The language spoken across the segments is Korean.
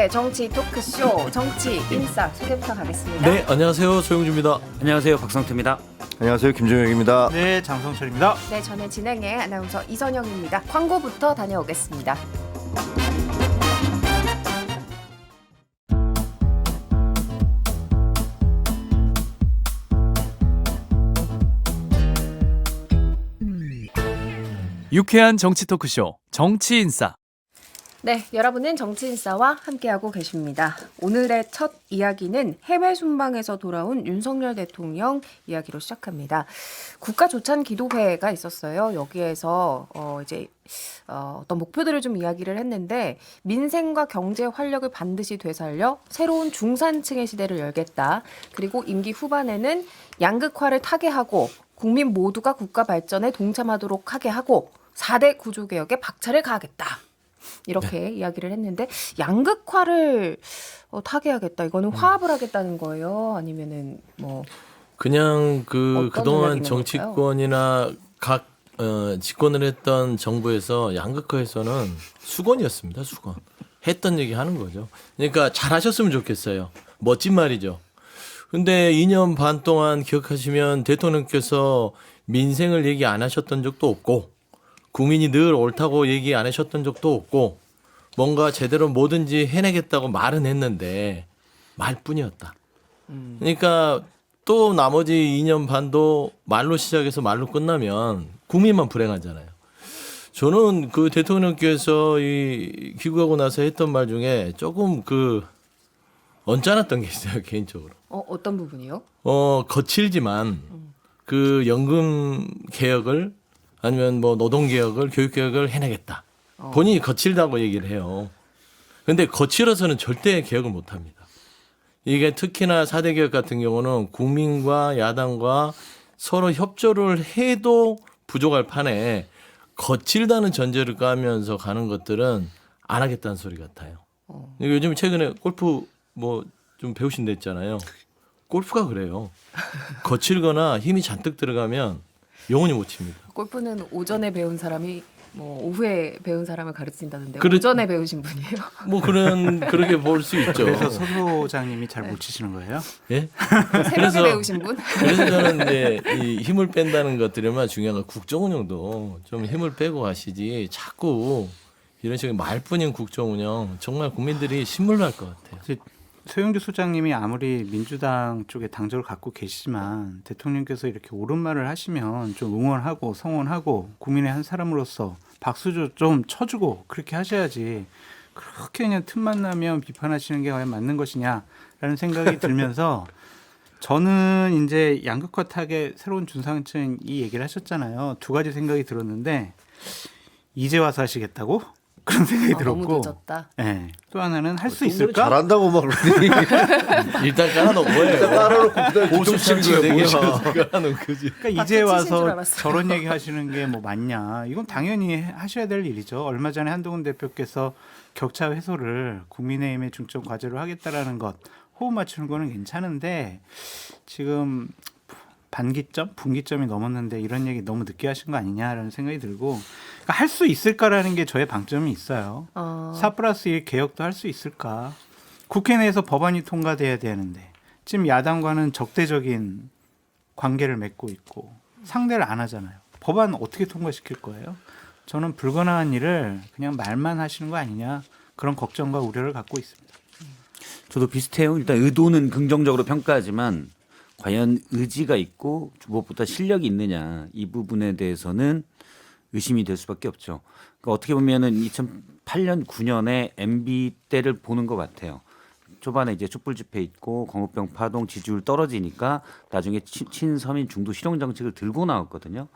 오늘의 정치 토크쇼 정치 인싸 소개부터 가겠습니다. 네, 안녕하세요. 조영주입니다. 안녕하세요. 박성태입니다. 안녕하세요. 김종혁입니다. 네, 장성철입니다. 네, 저는 진행의 아나운서 이선영입니다. 광고부터 다녀오겠습니다. 유쾌한 정치 토크쇼 정치 인싸. 네, 여러분은 정치인싸와 함께하고 계십니다. 오늘의 첫 이야기는 해외 순방에서 돌아온 윤석열 대통령 이야기로 시작합니다. 국가조찬기도회가 있었어요. 여기에서 어떤 목표들을 좀 이야기를 했는데 민생과 경제 활력을 반드시 되살려 새로운 중산층의 시대를 열겠다. 그리고 임기 후반에는 양극화를 타개하고 국민 모두가 국가 발전에 동참하도록 하게 하고 4대 구조개혁에 박차를 가하겠다. 이렇게 이야기를 했는데 양극화를 타개하겠다. 이거는 화합을 하겠다는 거예요? 아니면은 뭐 그냥 어떤 그동안 전략이 정치권이나 각 집권을 했던 정부에서 양극화에서는 수건이었습니다. 수건. 했던 얘기 하는 거죠. 그러니까 잘하셨으면 좋겠어요. 멋진 말이죠. 근데 2년 반 동안 기억하시면 대통령께서 민생을 얘기 안 하셨던 적도 없고 국민이 늘 옳다고 얘기 안 하셨던 적도 없고 뭔가 제대로 뭐든지 해내겠다고 말은 했는데 말뿐이었다. 그러니까 또 나머지 2년 반도 말로 시작해서 말로 끝나면 국민만 불행하잖아요. 저는 그 대통령께서 이 귀국하고 나서 했던 말 중에 조금 언짢았던 게 있어요, 개인적으로. 어떤 부분이요? 거칠지만 그 연금 개혁을 아니면 뭐 노동 개혁을 교육 개혁을 해내겠다. 본인이 거칠다고 얘기를 해요. 그런데 거칠어서는 절대 개혁을 못 합니다. 이게 특히나 4대 개혁 같은 경우는 국민과 야당과 서로 협조를 해도 부족할 판에 거칠다는 전제를 까면서 가는 것들은 안 하겠다는 소리 같아요. 요즘 최근에 골프 뭐 좀 배우신다 했잖아요. 골프가 그래요. 거칠거나 힘이 잔뜩 들어가면 영원히 못 칩니다. 골프는 오전에 배운 사람이 뭐 오후에 배운 사람을 가르친다는데 그래- 오전에 배우신 분이에요? 뭐 그렇게 볼 수 있죠. 그래서 서 소장님이 잘 못 치시는 거예요? 예? 새벽에 그래서- 배우신 분? 그래서 저는 이제 이 힘을 뺀다는 것들이만 중요한 건 국정운영도 좀 힘을 빼고 가시지 자꾸 이런 식의 말뿐인 국정운영 정말 국민들이 신물날 것 같아요. 소영주 소장님이 아무리 민주당 쪽에 당적을 갖고 계시지만 대통령께서 이렇게 옳은 말을 하시면 좀 응원하고 성원하고 국민의 한 사람으로서 박수 좀 쳐주고 그렇게 하셔야지 그렇게 그냥 틈만 나면 비판하시는 게 과연 맞는 것이냐라는 생각이 들면서 저는 이제 양극화 타겟 새로운 중산층 이 얘기를 하셨잖아요. 두 가지 생각이 들었는데 이제 와서 하시겠다고? 그런 생각이 너무 들었고 늦었다. 네. 또 하나는 할 수 오늘 있을까? 잘한다고 막 그러더니 일단 깔아놓은 거예요. 따라놓고 그다음에 보수 뒤통수치는 정치가 거야, 되게 뭐야. 깔아놓은 거지. 그러니까 박수 이제 치신 줄 와서 알았어요. 저런 얘기 하시는 게 뭐 맞냐? 이건 당연히 하셔야 될 일이죠. 얼마 전에 한동훈 대표께서 격차 해소를 국민의힘의 중점 과제로 하겠다라는 것 호흡 맞추는 거는 괜찮은데 지금 반기점, 분기점이 넘었는데 이런 얘기 너무 늦게 하신 거 아니냐라는 생각이 들고 그러니까 할 수 있을까라는 게 저의 방점이 있어요. 4+1 개혁도 할 수 있을까? 국회 내에서 법안이 통과돼야 되는데 지금 야당과는 적대적인 관계를 맺고 있고 상대를 안 하잖아요. 법안 어떻게 통과시킬 거예요? 저는 불가능한 일을 그냥 말만 하시는 거 아니냐 그런 걱정과 우려를 갖고 있습니다. 저도 비슷해요. 일단 의도는 긍정적으로 평가하지만 과연 의지가 있고 무엇보다 실력이 있느냐 이 부분에 대해서는 의심이 될 수밖에 없죠. 그러니까 어떻게 보면은 2008년 9년에 MB 때를 보는 것 같아요. 초반에 이제 촛불 집회 있고 광우병 파동 지지율 떨어지니까 나중에 친서민 중도 실용 정책을 들고 나왔거든요.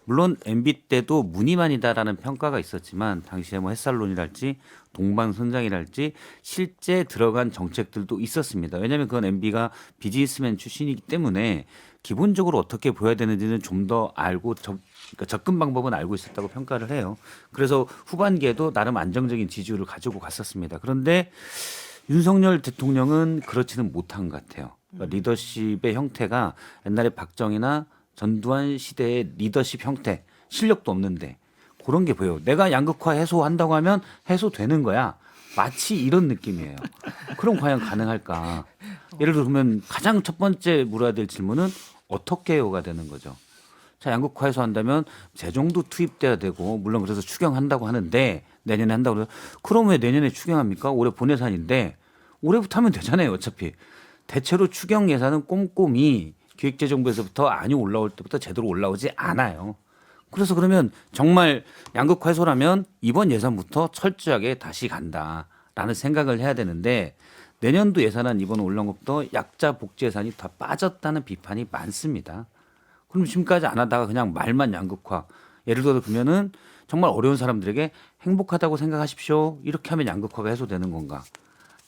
물론 MB 때도 무늬만이다라는 평가가 있었지만 당시에 뭐 햇살론이랄지 동방선장이랄지 실제 들어간 정책들도 있었습니다. 왜냐하면 그건 MB가 비즈니스맨 출신이기 때문에 기본적으로 어떻게 보여야 되는지는 좀 더 알고 그러니까 접근 방법은 알고 있었다고 평가를 해요. 그래서 후반기에도 나름 안정적인 지지율을 가지고 갔었습니다. 그런데 윤석열 대통령은 그렇지는 못한 것 같아요. 그러니까 리더십의 형태가 옛날에 박정희나 전두환 시대의 리더십 형태, 실력도 없는데 그런 게 보여요. 내가 양극화 해소한다고 하면 해소되는 거야. 마치 이런 느낌이에요. 그럼 과연 가능할까? 예를 들면 가장 첫 번째 물어야 될 질문은 어떻게 해요가 되는 거죠. 자, 양극화 해소한다면 재정도 투입돼야 되고 물론 그래서 추경한다고 하는데 내년에 한다고 그래서 그럼 왜 내년에 추경합니까? 올해 본 예산인데 올해부터 하면 되잖아요. 어차피. 대체로 추경 예산은 꼼꼼히 기획재정부에서부터 안이 올라올 때부터 제대로 올라오지 않아요. 그래서 그러면 정말 양극화 해소라면 이번 예산부터 철저하게 다시 간다라는 생각을 해야 되는데 내년도 예산안 이번 올라온 것부터 약자 복지 예산이 다 빠졌다는 비판이 많습니다. 그럼 지금까지 안 하다가 그냥 말만 양극화. 예를 들어 그러면은 정말 어려운 사람들에게 행복하다고 생각하십시오. 이렇게 하면 양극화가 해소되는 건가?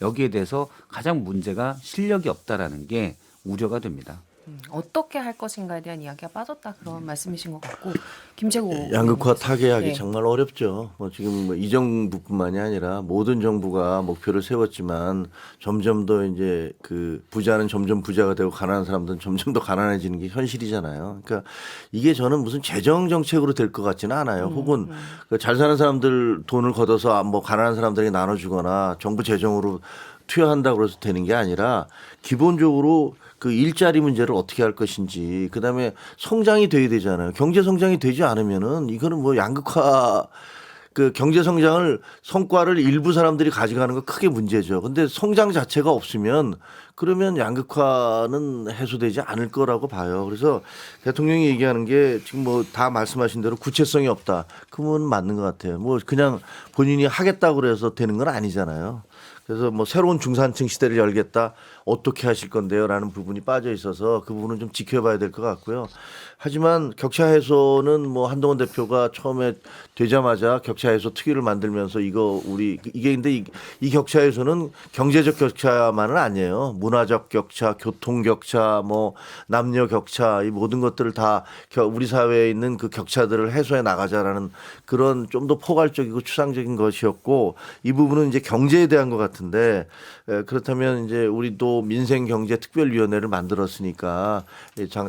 여기에 대해서 가장 문제가 실력이 없다라는 게 우려가 됩니다. 어떻게 할 것인가에 대한 이야기가 빠졌다 그런 말씀이신 것 같고 김재고 양극화 타개하기 네. 정말 어렵죠. 뭐 지금 뭐 이 정부뿐만이 아니라 모든 정부가 목표를 세웠지만 점점 더 이제 그 부자는 점점 부자가 되고 가난한 사람들은 점점 더 가난해지는 게 현실이잖아요. 그러니까 이게 저는 무슨 재정 정책으로 될 것 같지는 않아요. 혹은 그잘 사는 사람들 돈을 걷어서 뭐 가난한 사람들에게 나눠주거나 정부 재정으로 투여한다고 해서 되는 게 아니라 기본적으로 그 일자리 문제를 어떻게 할 것인지 그다음에 성장이 돼야 되잖아요. 경제 성장이 되지 않으면은 이거는 뭐 양극화 그 경제 성장을 성과를 일부 사람들이 가져가는 거 크게 문제죠. 근데 성장 자체가 없으면 그러면 양극화는 해소되지 않을 거라고 봐요. 그래서 대통령이 얘기하는 게 지금 뭐 다 말씀하신 대로 구체성이 없다. 그건 맞는 것 같아요. 뭐 그냥 본인이 하겠다고 그래서 되는 건 아니잖아요. 그래서 뭐 새로운 중산층 시대를 열겠다. 어떻게 하실 건데요? 라는 부분이 빠져 있어서 그 부분은 좀 지켜봐야 될 것 같고요. 하지만 격차 해소는 뭐 한동훈 대표가 처음에 되자마자 격차 해소 특위를 만들면서 이거 우리 이게 근데 이 격차 해소는 경제적 격차만은 아니에요. 문화적 격차, 교통 격차, 뭐 남녀 격차 이 모든 것들을 다 우리 사회에 있는 그 격차들을 해소해 나가자라는 그런 좀 더 포괄적이고 추상적인 것이었고 이 부분은 이제 경제에 대한 것 같은데 그렇다면 이제 우리도 민생경제특별위원회를 만들었으니까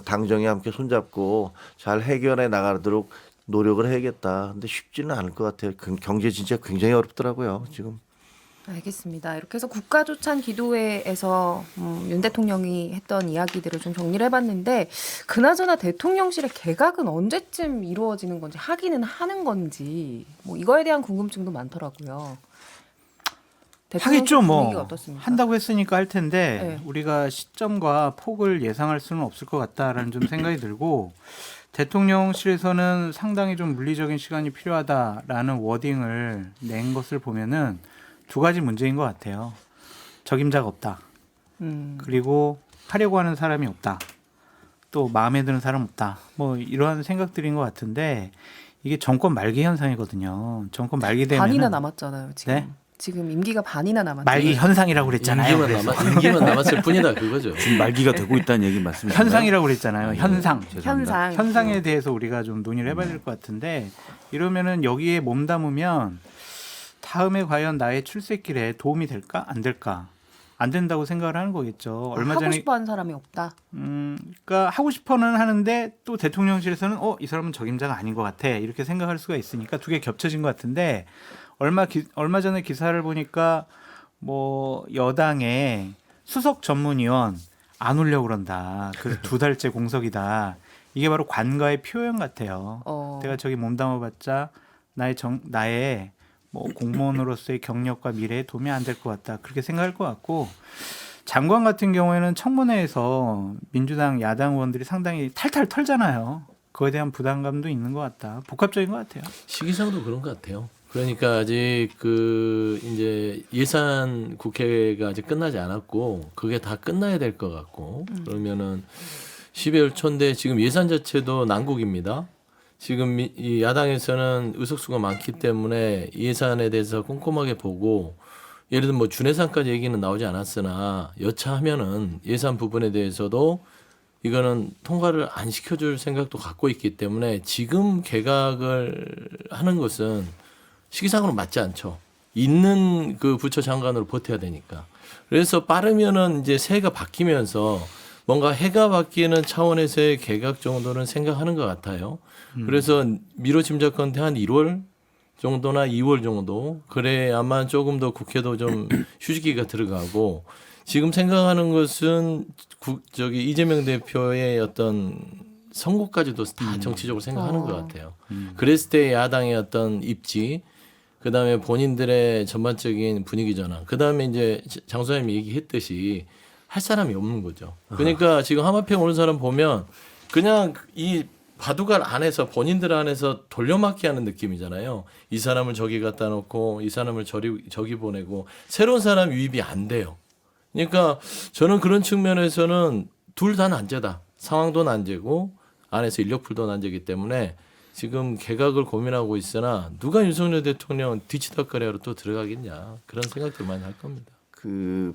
당정이 함께 손잡고 잘 해결해 나가도록 노력을 해야겠다. 근데 쉽지는 않을 것 같아요. 경제 진짜 굉장히 어렵더라고요. 지금. 알겠습니다. 이렇게 해서 국가조찬 기도회에서 윤 대통령이 했던 이야기들을 좀 정리를 해봤는데 그나저나 대통령실의 개각은 언제쯤 이루어지는 건지 하기는 하는 건지 뭐 이거에 대한 궁금증도 많더라고요. 하겠죠. 뭐 분위기가 어떻습니까? 한다고 했으니까 할 텐데 네. 우리가 시점과 폭을 예상할 수는 없을 것 같다라는 좀 생각이 들고 대통령실에서는 상당히 좀 물리적인 시간이 필요하다라는 워딩을 낸 것을 보면은 두 가지 문제인 것 같아요. 적임자가 없다. 그리고 하려고 하는 사람이 없다. 또 마음에 드는 사람 없다. 뭐 이러한 생각들인 것 같은데 이게 정권 말기 현상이거든요. 정권 말기 되면 반이나 남았잖아요. 지금. 네? 지금 임기가 반이나 남았잖아요. 말기 현상이라고 그랬잖아요. 임기만 남았을 뿐이다 그거죠. 지금 말기가 되고 있다는 얘기 말씀이신가요? 현상이라고 그랬잖아요. 현상. 죄송합니다. 현상에 대해서 우리가 좀 논의를 해봐야 될 것 같은데 이러면은 여기에 몸담으면 다음에 과연 나의 출세길에 도움이 될까 안 될까 안 된다고 생각을 하는 거겠죠. 얼마 하고 전에 싶어하는 사람이 없다. 그러니까 하고 싶어는 하는데 또 대통령실에서는 이 사람은 적임자가 아닌 것 같아 이렇게 생각할 수가 있으니까 두 개 겹쳐진 것 같은데 얼마 전에 기사를 보니까 뭐 여당의 수석 전문위원 안 오려고 그런다. 그래서 2달째 공석이다. 이게 바로 관가의 표현 같아요. 내가 저기 몸담아봤자 나의 뭐 공무원으로서의 경력과 미래에 도움이 안 될 것 같다. 그렇게 생각할 것 같고 장관 같은 경우에는 청문회에서 민주당 야당 의원들이 상당히 탈탈 털잖아요. 그거에 대한 부담감도 있는 것 같다. 복합적인 것 같아요. 시기상도 그런 것 같아요. 그러니까 아직 그 이제 예산 국회가 아직 끝나지 않았고 그게 다 끝나야 될 것 같고 그러면은 12월 초인데 지금 예산 자체도 난국입니다. 지금 이 야당에서는 의석수가 많기 때문에 예산에 대해서 꼼꼼하게 보고 예를 들면 뭐 준예산까지 얘기는 나오지 않았으나 여차하면은 예산 부분에 대해서도 이거는 통과를 안 시켜줄 생각도 갖고 있기 때문에 지금 개각을 하는 것은 시기상으로 맞지 않죠. 있는 그 부처 장관으로 버텨야 되니까. 그래서 빠르면은 이제 새해가 바뀌면서 뭔가 해가 바뀌는 차원에서의 개각 정도는 생각하는 것 같아요. 그래서 미뤄 짐작컨대 한 1월 정도나 2월 정도 그래야만 조금 더 국회도 좀 휴식기가 들어가고 지금 생각하는 것은 이재명 대표의 어떤 선거까지도 다 정치적으로 생각하는 것 같아요. 그랬을 때 야당의 어떤 입지, 그 다음에 본인들의 전반적인 분위기 전환, 그 다음에 이제 장 소장님이 얘기했듯이 할 사람이 없는 거죠. 그러니까 지금 하마평 오는 사람 보면 그냥 이 바둑알 안에서 본인들 안에서 돌려막기 하는 느낌이잖아요. 이 사람을 저기 갖다 놓고 이 사람을 저기 보내고 새로운 사람 유입이 안 돼요. 그러니까 저는 그런 측면에서는 둘 다 난제다. 상황도 난제고 안에서 인력풀도 난제이기 때문에 지금 개각을 고민하고 있으나 누가 윤석열 대통령 뒤치다거리하러 또 들어가겠냐 그런 생각들 많이 할 겁니다. 그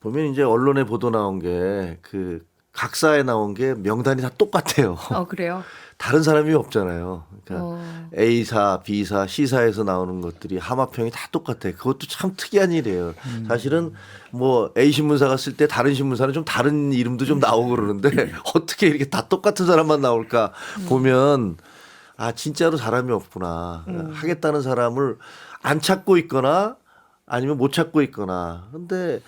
보면 이제 언론에 보도 나온 게 그 각사에 나온 게 명단이 다 똑같아요. 그래요? 다른 사람이 없잖아요. 그러니까 A사, B사, C사에서 나오는 것들이 하마평이 다 똑같아요. 그것도 참 특이한 일이에요. 사실은 뭐 A 신문사가 쓸 때 다른 신문사는 좀 다른 이름도 좀 나오고 그러는데 어떻게 이렇게 다 똑같은 사람만 나올까 보면 아 진짜로 사람이 없구나. 하겠다는 사람을 안 찾고 있거나 아니면 못 찾고 있거나. 근데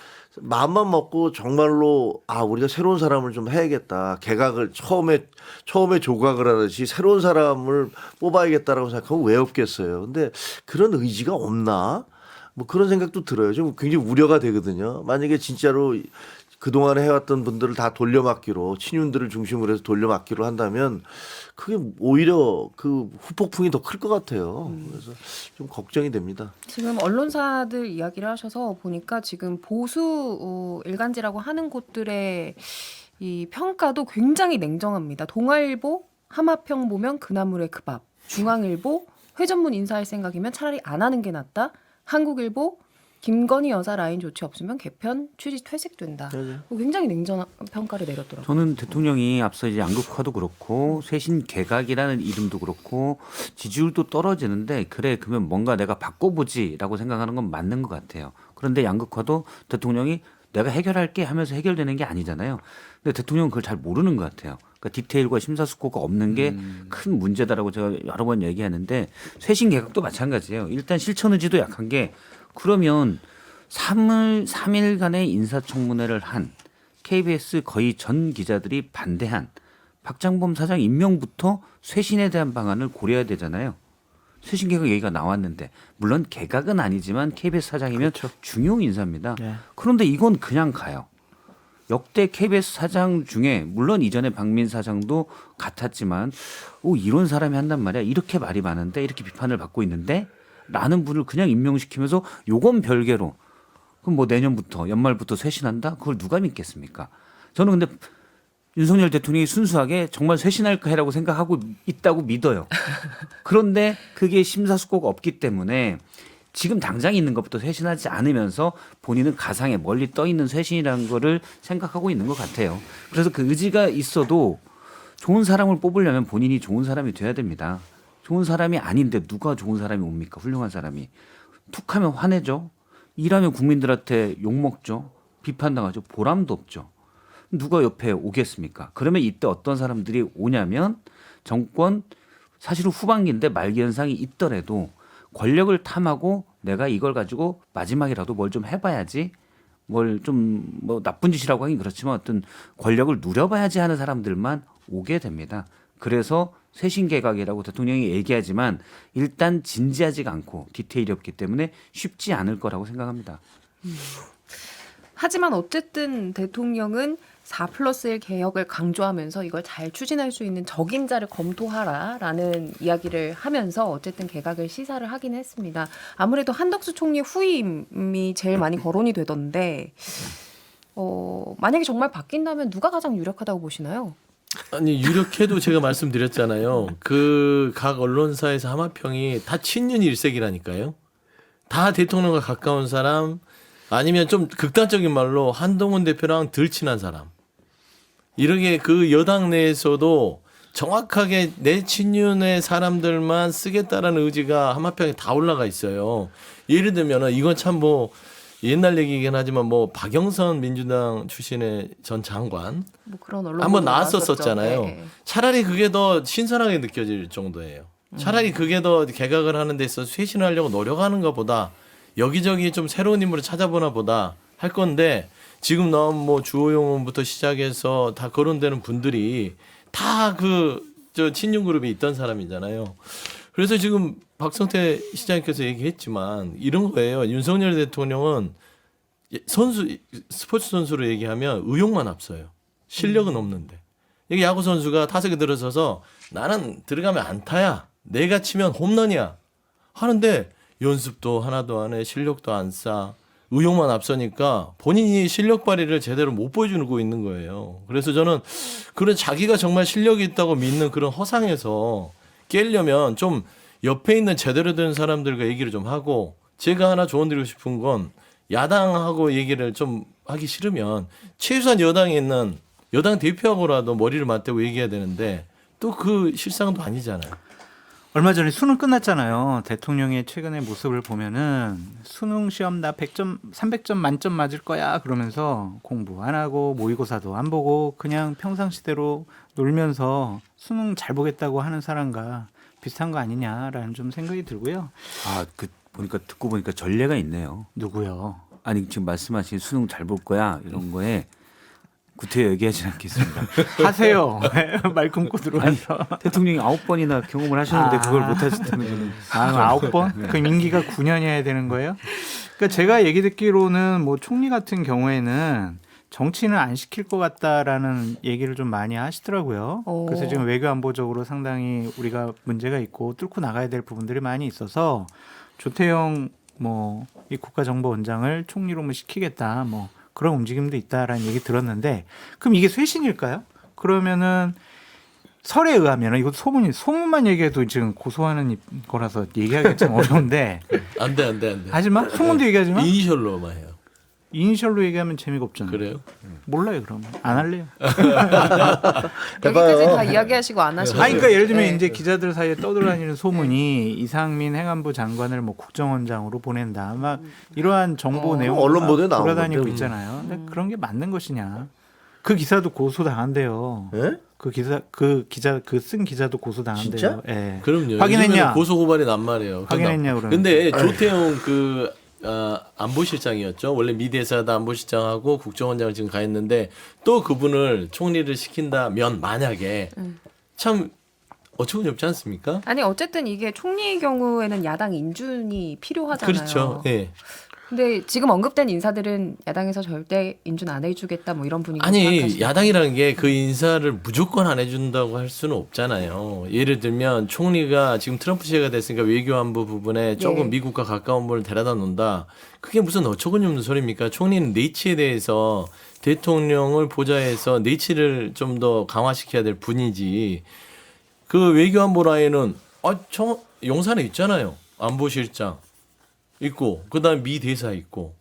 마음만 먹고 정말로 아 우리가 새로운 사람을 좀 해야겠다. 개각을 처음에 조각을 하듯이 새로운 사람을 뽑아야겠다라고 생각하면 왜 없겠어요. 근데 그런 의지가 없나? 뭐 그런 생각도 들어요. 좀 굉장히 우려가 되거든요. 만약에 진짜로 그동안에 해왔던 분들을 다 돌려막기로 친윤들을 중심으로 해서 돌려막기로 한다면 그게 오히려 그 후폭풍이 더 클 것 같아요. 그래서 좀 걱정이 됩니다. 지금 언론사들 이야기를 하셔서 보니까 지금 보수 일간지라고 하는 곳들의 이 평가도 굉장히 냉정합니다. 동아일보 하마평 보면 그나물의 그 밥, 중앙일보 회전문 인사할 생각이면 차라리 안 하는 게 낫다. 한국일보 김건희 여사 라인 조치 없으면 개편 취지 퇴색된다. 굉장히 냉정한 평가를 내렸더라고요. 저는 대통령이 앞서 이제 양극화도 그렇고 쇄신 개각이라는 이름도 그렇고 지지율도 떨어지는데 그래 그러면 뭔가 내가 바꿔보지라고 생각하는 건 맞는 것 같아요. 그런데 양극화도 대통령이 내가 해결할게 하면서 해결되는 게 아니잖아요. 근데 대통령은 그걸 잘 모르는 것 같아요. 그러니까 디테일과 심사숙고가 없는 게 큰 문제다라고 제가 여러 번 얘기하는데 쇄신 개각도 마찬가지예요. 일단 실천 의지도 약한 게 그러면 3일간의 인사청문회를 한 KBS 거의 전 기자들이 반대한 박장범 사장 임명부터 쇄신에 대한 방안을 고려해야 되잖아요. 쇄신 개각 얘기가 나왔는데 물론 개각은 아니지만 KBS 사장이면 중요 인사입니다. 네. 그런데 이건 그냥 가요. 역대 KBS 사장 중에 물론 이전에 박민 사장도 같았지만 이런 사람이 한단 말이야. 이렇게 말이 많은데 이렇게 비판을 받고 있는데 라는 분을 그냥 임명시키면서 요건 별개로 그럼 뭐 내년부터 연말부터 쇄신한다? 그걸 누가 믿겠습니까? 저는 근데 윤석열 대통령이 순수하게 정말 쇄신할 거라고 생각하고 있다고 믿어요. 그런데 그게 심사숙고가 없기 때문에 지금 당장 있는 것부터 쇄신하지 않으면서 본인은 가상에 멀리 떠 있는 쇄신이라는 거를 생각하고 있는 것 같아요. 그래서 그 의지가 있어도 좋은 사람을 뽑으려면 본인이 좋은 사람이 돼야 됩니다. 좋은 사람이 아닌데 누가 좋은 사람이 옵니까? 훌륭한 사람이. 툭하면 화내죠. 일하면 국민들한테 욕먹죠. 비판당하죠. 보람도 없죠. 누가 옆에 오겠습니까? 그러면 이때 어떤 사람들이 오냐면 정권 사실은 후반기인데 말기 현상이 있더라도 권력을 탐하고 내가 이걸 가지고 마지막이라도 뭘 좀 해봐야지 뭘 좀 뭐 나쁜 짓이라고 하긴 그렇지만 어떤 권력을 누려봐야지 하는 사람들만 오게 됩니다. 그래서 쇄신 개각이라고 대통령이 얘기하지만 일단 진지하지가 않고 디테일이 없기 때문에 쉽지 않을 거라고 생각합니다. 하지만 어쨌든 대통령은 4+1 개혁을 강조하면서 이걸 잘 추진할 수 있는 적임자를 검토하라라는 이야기를 하면서 어쨌든 개각을 시사를 하긴 했습니다. 아무래도 한덕수 총리 후임이 제일 많이 거론이 되던데 만약에 정말 바뀐다면 누가 가장 유력하다고 보시나요? 아니 유력해도 제가 말씀드렸잖아요. 그 각 언론사에서 하마평이 다 친윤 일색이라니까요. 다 대통령과 가까운 사람 아니면 좀 극단적인 말로 한동훈 대표랑 덜 친한 사람. 이렇게 그 여당 내에서도 정확하게 내 친윤의 사람들만 쓰겠다라는 의지가 하마평에 다 올라가 있어요. 예를 들면 이건 참 뭐 옛날 얘기이긴 하지만 뭐 박영선 민주당 출신의 전 장관 뭐 그런 언론 한번 나왔었잖아요. 네. 차라리 그게 더 신선하게 느껴질 정도예요. 차라리 그게 더 개각을 하는 데 있어서 쇄신하려고 노력하는 것보다 여기저기 좀 새로운 인물을 찾아보나 보다 할 건데 지금 나온 뭐 주호영 의원부터 시작해서 다 거론되는 분들이 다 저 친윤 그룹에 있던 사람이잖아요. 그래서 지금 박성태 시장님께서 얘기했지만 이런 거예요. 윤석열 대통령은 스포츠 선수로 얘기하면 의욕만 앞서요. 실력은 없는데. 이게 야구 선수가 타석에 들어서서 나는 들어가면 안타야. 내가 치면 홈런이야. 하는데 연습도 하나도 안 해. 실력도 안 쌓아. 의욕만 앞서니까 본인이 실력 발휘를 제대로 못 보여주고 있는 거예요. 그래서 저는 그런 자기가 정말 실력이 있다고 믿는 그런 허상에서 깨려면 좀 옆에 있는 제대로 된 사람들과 얘기를 좀 하고 제가 하나 조언드리고 싶은 건 야당하고 얘기를 좀 하기 싫으면 최소한 여당에 있는 여당 대표하고라도 머리를 맞대고 얘기해야 되는데 또 그 실상도 아니잖아요. 얼마 전에 수능 끝났잖아요. 대통령의 최근의 모습을 보면은 수능 시험 나 100점, 300점 만점 맞을 거야 그러면서 공부 안 하고 모의고사도 안 보고 그냥 평상시대로 놀면서 수능 잘 보겠다고 하는 사람과 비슷한 거 아니냐라는 좀 생각이 들고요. 듣고 보니까 전례가 있네요. 누구요? 아니 지금 말씀하신 수능 잘 볼 거야 이런 거에 구태여 얘기하진 않겠습니다. 하세요. 말 끊고 들어와서. 대통령이 9번이나 경험을 하셨는데 그걸 못 하셨다는 거는 9번? 그럼 임기가 9년이어야 되는 거예요? 그러니까 제가 얘기 듣기로는 뭐 총리 같은 경우에는 정치는 안 시킬 것 같다라는 얘기를 좀 많이 하시더라고요. 오. 그래서 지금 외교안보적으로 상당히 우리가 문제가 있고 뚫고 나가야 될 부분들이 많이 있어서 조태영 뭐 이 국가정보원장을 총리로 뭐 시키겠다 뭐 그런 움직임도 있다라는 얘기 들었는데 그럼 이게 쇄신일까요? 그러면은 설에 의하면 이것도 소문만 얘기해도 지금 고소하는 거라서 얘기하기 참 어려운데 안 돼. 하지만 소문도 얘기하지 마. 이니셜로만 해요. 이니셜로 얘기하면 재미가 없잖아요. 그래요? 몰라요 그럼 안 할래요. 여기까지 다 이야기하시고 안 하시고. 아니 그러니까 예를 들면 네. 이제 기자들 사이에 떠돌아다니는 소문이 이상민 행안부 장관을 뭐 국정원장으로 보낸다. 막 이러한 정보 내용 언론 보도에 나온 돌아다니고 건데. 있잖아요. 근데 그런 게 맞는 것이냐? 그 기사도 고소 당한대요. 예? 그 쓴 기자도 고소 당한대요. 진짜? 예. 그럼요. 확인했냐? 요즘에는 고소 고발이 난 말이에요. 확인했냐 그러면? 근데 조태용 안보실장이었죠. 원래 미 대사다 안보실장하고 국정원장을 지금 가 있는데 또 그분을 총리를 시킨다면 만약에 참 어처구니 없지 않습니까? 아니 어쨌든 이게 총리의 경우에는 야당 인준이 필요하잖아요. 그렇죠. 예. 근데 지금 언급된 인사들은 야당에서 절대 인준 안 해주겠다 뭐 이런 분위기. 아니 야당이라는 게 그 인사를 무조건 안 해준다고 할 수는 없잖아요. 예를 들면 총리가 지금 트럼프 시대가 됐으니까 외교안보 부분에 조금 예. 미국과 가까운 분을 데려다 놓는다. 그게 무슨 어처구니 없는 소리입니까? 총리는 내치에 대해서 대통령을 보좌해서 내치를 좀 더 강화시켜야 될 분이지. 그 외교안보 라인은 용산에 있잖아요. 안보실장 있고 그다음에 미 대사 있고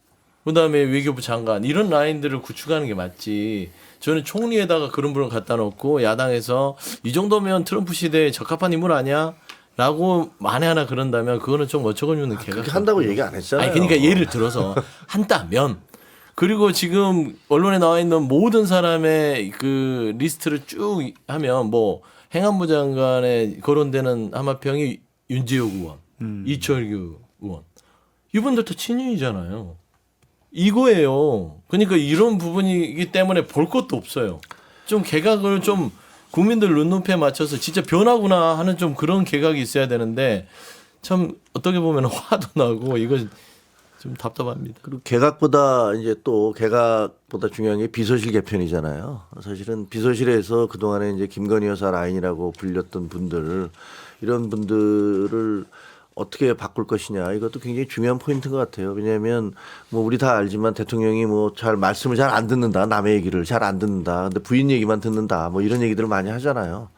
그다음에 외교부 장관 이런 라인들을 구축하는 게 맞지. 저는 총리에다가 그런 분을 갖다 놓고 야당에서 이 정도면 트럼프 시대에 적합한 인물 아니야? 라고 만에 하나 그런다면 그거는 좀 어처구니 없는 개각. 그렇게 한다고 얘기 안 했잖아요. 아니 그러니까 예를 들어서 한다면 그리고 지금 언론에 나와 있는 모든 사람의 그 리스트를 쭉 하면 뭐 행안부 장관에 거론되는 하마평이 윤지호 의원, 이철규 의원 이분들도 친윤이잖아요. 이거예요. 그러니까 이런 부분이기 때문에 볼 것도 없어요. 좀 개각을 좀 국민들 눈높이에 맞춰서 진짜 변하구나 하는 좀 그런 개각이 있어야 되는데 참 어떻게 보면 화도 나고 이거 좀 답답합니다. 그리고 개각보다 이제 또 개각보다 중요한 게 비서실 개편이잖아요. 사실은 비서실에서 그동안에 이제 김건희 여사 라인이라고 불렸던 분들 이런 분들을 어떻게 바꿀 것이냐 이것도 굉장히 중요한 포인트인 것 같아요. 왜냐하면 뭐 우리 다 알지만 대통령이 뭐 잘 말씀을 잘 안 듣는다, 남의 얘기를 잘 안 듣는다, 근데 부인 얘기만 듣는다, 뭐 이런 얘기들을 많이 하잖아요.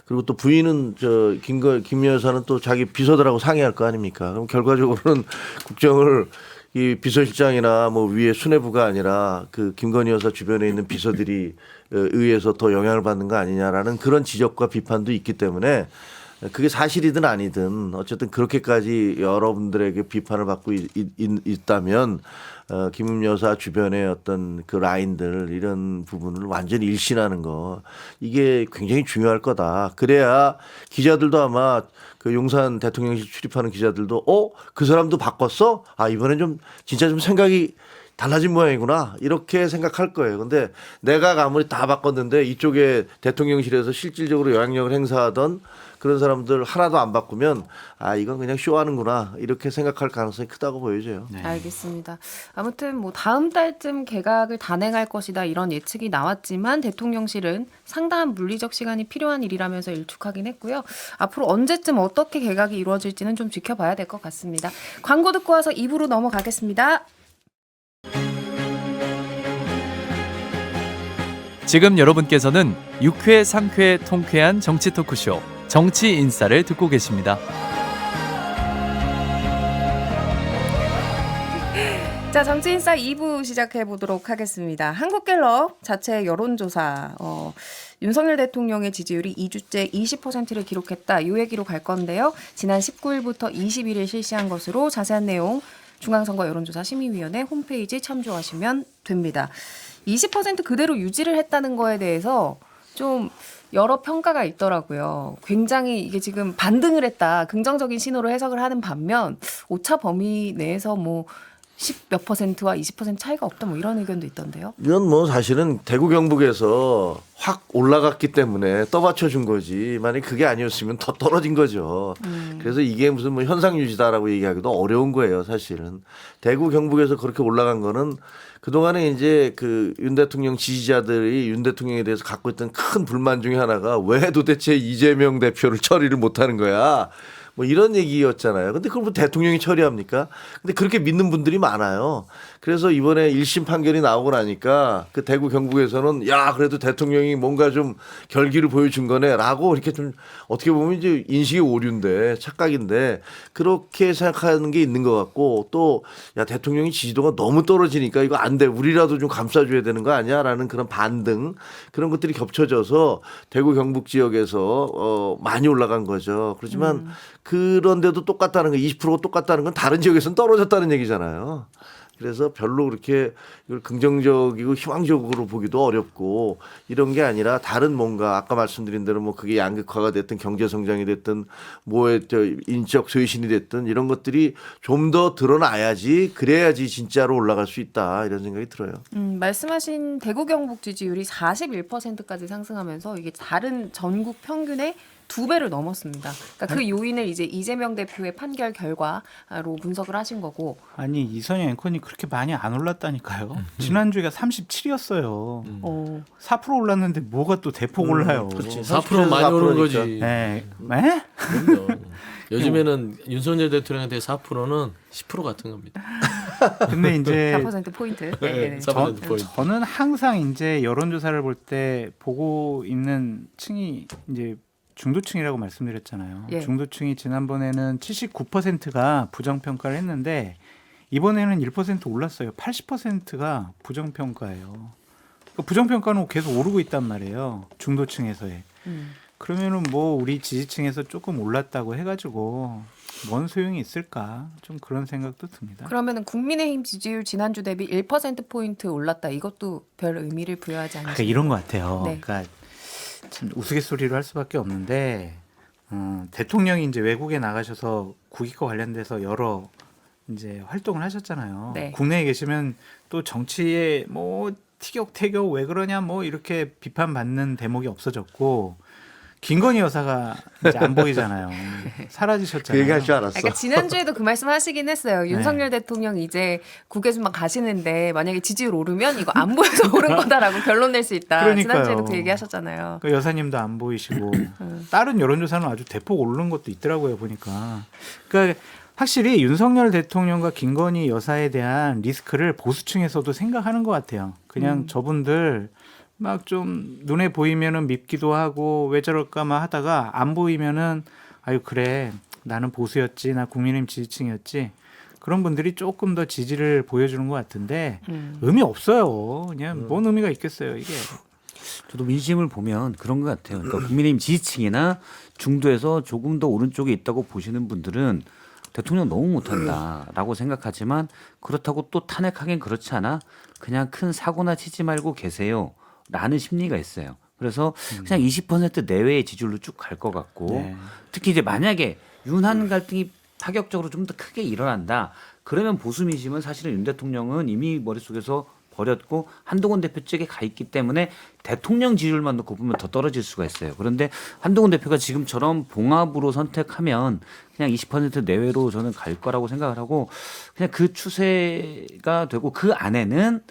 그리고 또 부인은 김 여사는 또 자기 비서들하고 상의할 거 아닙니까? 그럼 결과적으로는 국정을 이 비서실장이나 뭐 위에 수뇌부가 아니라 그 김건희 여사 주변에 있는 비서들이 의해서 더 영향을 받는 거 아니냐라는 그런 지적과 비판도 있기 때문에 그게 사실이든 아니든 어쨌든 그렇게까지 여러분들에게 비판을 받고 있다면 김 여사 주변의 어떤 그 라인들 이런 부분을 완전히 일신하는 거 이게 굉장히 중요할 거다. 그래야 기자들도 아마 그 용산 대통령실 출입하는 기자들도 그 사람도 바꿨어? 아 이번엔 좀 진짜 좀 생각이 달라진 모양이구나 이렇게 생각할 거예요. 근데 내가 아무리 다 바꿨는데 이쪽에 대통령실에서 실질적으로 영향력을 행사하던 그런 사람들 하나도 안 바꾸면 아 이건 그냥 쇼하는구나 이렇게 생각할 가능성이 크다고 보여져요. 네. 알겠습니다. 아무튼 뭐 다음 달쯤 개각을 단행할 것이다 이런 예측이 나왔지만 대통령실은 상당한 물리적 시간이 필요한 일이라면서 일축하긴 했고요. 앞으로 언제쯤 어떻게 개각이 이루어질지는 좀 지켜봐야 될 것 같습니다. 광고 듣고 와서 2부로 넘어가겠습니다. 지금 여러분께서는 6회, 3회 통쾌한 정치 토크쇼 정치 인싸를 듣고 계십니다. 자, 정치인싸 2부 시작해 보도록 하겠습니다. 한국갤럽 자체 여론조사, 윤석열 대통령의 지지율이 2주째 20%를 기록했다. 이 얘기로 갈 건데요. 지난 19일부터 21일 실시한 것으로 자세한 내용 중앙선거 여론조사 심의위원회 홈페이지 참조하시면 됩니다. 20% 그대로 유지를 했다는 거에 대해서 좀 여러 평가가 있더라고요. 굉장히 이게 지금 반등을 했다. 긍정적인 신호로 해석을 하는 반면 오차 범위 내에서 뭐 10몇 %와 20% 차이가 없다 뭐 이런 의견도 있던데요. 이건 뭐 사실은 대구 경북에서 확 올라갔기 때문에 떠받쳐 준 거지. 만약 그게 아니었으면 더 떨어진 거죠. 그래서 이게 무슨 뭐 현상 유지다라고 얘기하기도 어려운 거예요, 사실은. 대구 경북에서 그렇게 올라간 거는 그동안에 이제 그 윤 대통령 지지자들이 윤 대통령에 대해서 갖고 있던 큰 불만 중에 하나가 왜 도대체 이재명 대표를 처리를 못 하는 거야. 뭐 이런 얘기였잖아요. 근데 그걸 뭐 대통령이 처리합니까? 근데 그렇게 믿는 분들이 많아요. 그래서 이번에 1심 판결이 나오고 나니까 그 대구 경북에서는 야, 그래도 대통령이 뭔가 좀 결기를 보여준 거네 라고 이렇게 좀 어떻게 보면 이제 인식의 오류인데 착각인데 그렇게 생각하는 게 있는 것 같고 또 야, 대통령이 지지도가 너무 떨어지니까 이거 안 돼. 우리라도 좀 감싸줘야 되는 거 아니야? 라는 그런 반등 그런 것들이 겹쳐져서 대구 경북 지역에서 많이 올라간 거죠. 그렇지만 그런데도 똑같다는 거 20%가 똑같다는 건 다른 지역에서는 떨어졌다는 얘기잖아요. 그래서 별로 그렇게 이걸 긍정적이고 희망적으로 보기도 어렵고 이런 게 아니라 다른 뭔가 아까 말씀드린 대로 뭐 그게 양극화가 됐든 경제 성장이 됐든 뭐의 인적 쇄신이 됐든 이런 것들이 좀 더 드러나야지 그래야지 진짜로 올라갈 수 있다 이런 생각이 들어요. 말씀하신 대구 경북 지지율이 41%까지 상승하면서 이게 다른 전국 평균의 2배를 넘었습니다. 그러니까 그 요인을 이제 이재명 대표의 판결 결과로 분석을 하신 거고. 아니 이선희 앵커님 그렇게 많이 안 올랐다니까요. 지난주에가 37이었어요. 4% 올랐는데 뭐가 또 대폭 올라요. 그렇지. 4% 많이 오른 거지. 네. 네? 그럼요. 요즘에는 윤석열 대통령한테 4%는 10% 같은 겁니다. 근데 이제 4% 포인트. 네, 4% 포인트. 저는 항상 이제 여론조사를 볼 때 보고 있는 층이 이제 중도층이라고 말씀드렸잖아요. 예. 중도층이 지난번에는 79%가 부정평가를 했는데 이번에는 1% 올랐어요. 80%가 부정평가예요. 그러니까 부정평가는 계속 오르고 있단 말이에요. 중도층에서의. 그러면은 뭐 우리 지지층에서 조금 올랐다고 해가지고 뭔 소용이 있을까? 좀 그런 생각도 듭니다. 그러면은 국민의힘 지지율 지난주 대비 1%포인트 올랐다. 이것도 별 의미를 부여하지 않죠. 그러니까 이런 것 같아요. 네. 그러니까 참 우스갯소리로 할 수밖에 없는데 대통령이 이제 외국에 나가셔서 국익과 관련돼서 여러 이제 활동을 하셨잖아요. 네. 국내에 계시면 또 정치에 뭐 티격태격 왜 그러냐 뭐 이렇게 비판받는 대목이 없어졌고 김건희 여사가 이제 안 보이잖아요. 그 사라지셨잖아요. 얘기할 줄 알았어. 그러니까 지난주에도 그 말씀 하시긴 했어요. 윤석열 대통령 이제 국외순방 가시는데 만약에 지지율 오르면 이거 안 보여서 오른 거다라고 결론 낼 수 있다. 그러니까요. 지난주에도 그 얘기하셨잖아요. 그 여사님도 안 보이시고 다른 여론조사는 아주 대폭 오르는 것도 있더라고요 보니까. 그러니까 확실히 윤석열 대통령과 김건희 여사에 대한 리스크를 보수층에서도 생각하는 것 같아요. 그냥 저분들 막 좀 눈에 보이면은 밉기도 하고 왜 저럴까만 하다가 안 보이면은 아유 그래 나는 보수였지 나 국민의힘 지지층이었지 그런 분들이 조금 더 지지를 보여주는 것 같은데 의미 없어요. 그냥 뭔 의미가 있겠어요 이게. 저도 민심을 보면 그런 것 같아요. 그러니까 국민의힘 지지층이나 중도에서 조금 더 오른쪽에 있다고 보시는 분들은 대통령 너무 못한다라고 생각하지만 그렇다고 또 탄핵하긴 그렇지 않아. 그냥 큰 사고나 치지 말고 계세요라는 심리가 있어요. 그래서 그냥 20% 내외의 지지율로 쭉 갈 것 같고 네. 특히 이제 만약에 윤한 갈등이 파격적으로 좀 더 크게 일어난다. 그러면 보수 민심은 사실은 윤 대통령은 이미 머릿속에서 버렸고 한동훈 대표 쪽에 가 있기 때문에 대통령 지지율만 놓고 보면 더 떨어질 수가 있어요. 그런데 한동훈 대표가 지금처럼 봉합으로 선택하면 그냥 20% 내외로 저는 갈 거라고 생각을 하고 그냥 그 추세가 되고 그 안에는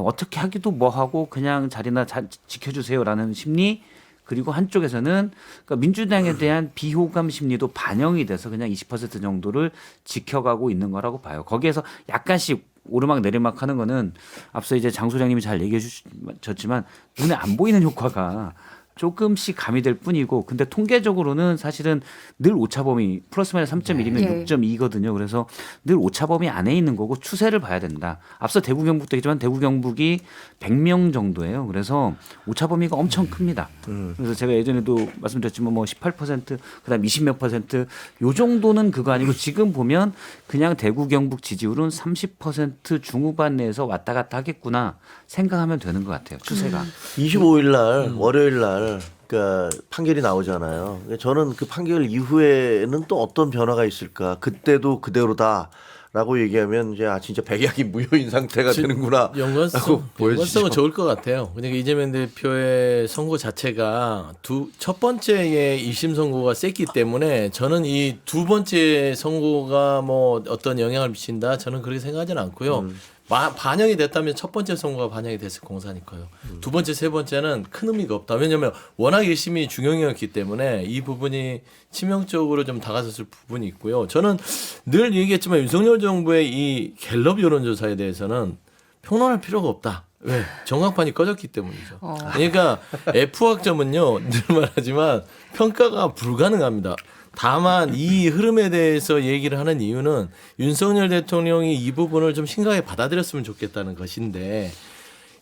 어떻게 하기도 뭐하고 그냥 자리나 지켜주세요라는 심리 그리고 한쪽에서는 그러니까 민주당에 대한 비호감 심리도 반영이 돼서 그냥 20% 정도를 지켜가고 있는 거라고 봐요. 거기에서 약간씩 오르막 내리막 하는 거는 앞서 이제 장 소장님이 잘 얘기해 주셨지만 눈에 안 보이는 효과가 조금씩 가미될 뿐이고 근데 통계적으로는 사실은 늘 오차범위 플러스 마이너스 3.1이면 예. 6.2거든요. 그래서 늘 오차범위 안에 있는 거고 추세를 봐야 된다. 앞서 대구 경북도 얘기했지만 대구 경북이 100명 정도예요. 그래서 오차범위가 엄청 큽니다. 그래서 제가 예전에도 말씀드렸지만 뭐 18% 그다음 20몇 % 요 정도는 그거 아니고 지금 보면 그냥 대구 경북 지지율은 30% 중후반 내에서 왔다 갔다 하겠구나 생각하면 되는 것 같아요. 추세가. 25일 날 월요일 날 그러니까 판결이 나오잖아요. 저는 그 판결 이후에는 또 어떤 변화가 있을까? 그때도 그대로다라고 얘기하면 이제 진짜 백약이 무효인 상태가 되는구나. 연관성은 좋을 것 같아요. 그러니까 이재명 대표의 선고 자체가 첫 번째의 1심 선고가 셌기 때문에 저는 이 두 번째 선고가 뭐 어떤 영향을 미친다 저는 그렇게 생각하지는 않고요. 반영이 됐다면 첫 번째 선고가 반영이 됐을 공산이 커요. 두 번째, 세 번째는 큰 의미가 없다. 왜냐하면 워낙 1심이 중형이었기 때문에 이 부분이 치명적으로 좀 다가섰을 부분이 있고요. 저는 늘 얘기했지만 윤석열 정부의 이 갤럽 여론조사에 대해서는 평론할 필요가 없다. 왜? 정확판이 꺼졌기 때문이죠. 그러니까 F학점은요, 늘 말하지만 평가가 불가능합니다. 다만 이 흐름에 대해서 얘기를 하는 이유는 윤석열 대통령이 이 부분을 좀 심각하게 받아들였으면 좋겠다는 것인데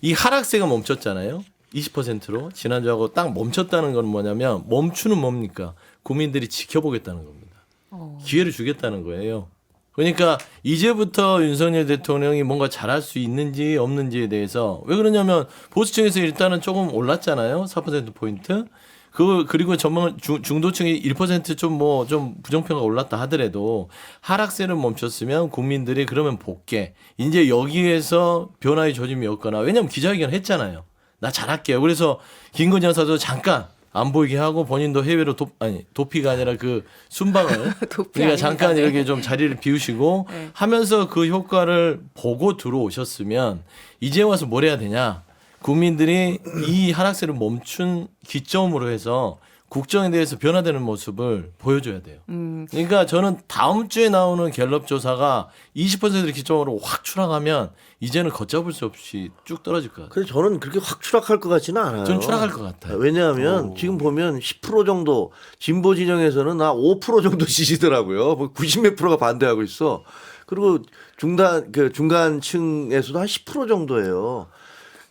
이 하락세가 멈췄잖아요. 20%로 지난주하고 딱 멈췄다는 건 뭐냐면 멈추는 뭡니까? 국민들이 지켜보겠다는 겁니다. 기회를 주겠다는 거예요. 그러니까 이제부터 윤석열 대통령이 뭔가 잘할 수 있는지 없는지에 대해서 왜 그러냐면 보수층에서 일단은 조금 올랐잖아요. 4%포인트. 그리고 중도층이 1% 좀 부정평가 올랐다 하더라도 하락세를 멈췄으면 국민들이 그러면 복게. 이제 여기에서 변화의 조짐이 없거나 왜냐면 기자회견 했잖아요. 나 잘할게요. 그래서 김건희 여사도 잠깐 안 보이게 하고 본인도 해외로 도피가 아니라 그 순방을 그러니까 잠깐 네. 이렇게 좀 자리를 비우시고 네. 하면서 그 효과를 보고 들어오셨으면 이제 와서 뭘 해야 되냐. 국민들이 이 하락세를 멈춘 기점으로 해서 국정에 대해서 변화되는 모습을 보여줘야 돼요. 그러니까 저는 다음 주에 나오는 갤럽 조사가 20%를 기점으로 확 추락하면 이제는 걷잡을 수 없이 쭉 떨어질 것 같아요. 그래서 저는 그렇게 확 추락할 것 같지는 않아요. 전 추락할 것 같아요. 왜냐하면 지금 보면 10% 정도 진보 진영에서는 5% 정도 지지더라고요. 뭐 90몇 프로가 반대하고 있어. 그리고 중간층에서도 한 10% 정도예요.